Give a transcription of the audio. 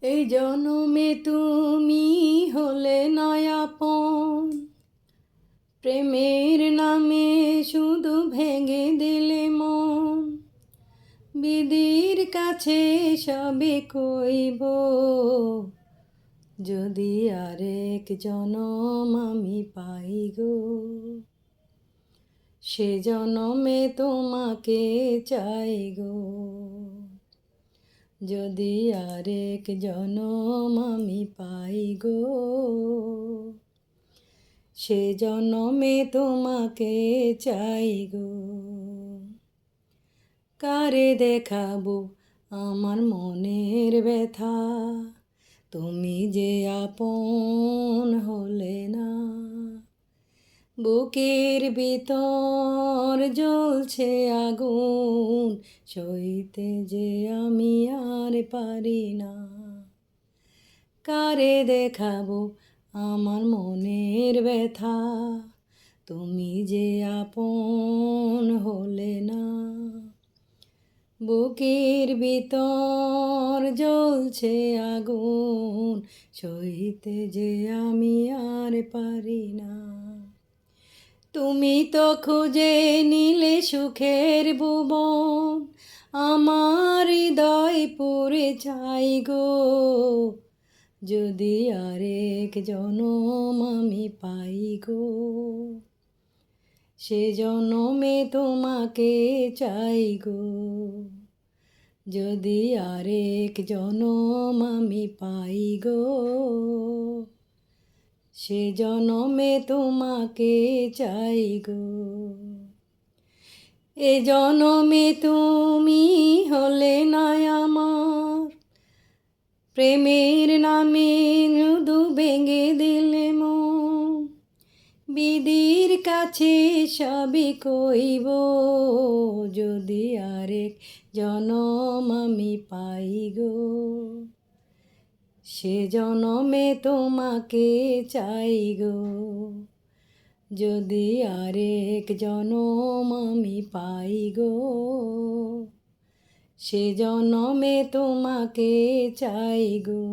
এই জনমে তুমি হলে নয়াপন, প্রেমের নামে শুধু ভেঙে দিলে মন। বিধির কাছে সবে কইব, যদি আরেক জনম আমি পাই গো। সে জনমে তোমাকে চাই গো, যদি আরেক জনম আমি পাই গো। সে জনমে তোমাকে চাই গো। কারে দেখাবো আমার মনের ব্যথা, তুমি যে আপন হলে না। বুকের ভিতর জ্বলছে আগুন, সইতে যে আমি আর পারি না। কারে দেখাবো আমার মনের ব্যথা, তুমি যে আপন হলে না। বুকের ভিতর জ্বলছে আগুন, সইতে যে আমি আর পারি না। তুমি তো খুঁজে নিলে সুখের ভুবন, আমার হৃদয় পুরে চাই গো। যদি আরেক জনম আমি পাই গো, সে জনমে তোমাকে চাই গো। যদি আরেক জনম আমি পাই গো, সে জনমে তোমাকে চাই গো। এ জনমে তুমি হলে না আমার, প্রেমের নামে শুধু ভেঙে দিলে মন। বিধির কাছে সবই কইব, যদি আরেক জনম আমি পাই গো। সে জনমে তোমাকে চাই গো, যদি আরেক জনম আমি পাই গো। সে জনমে তোমাকে চাই গো।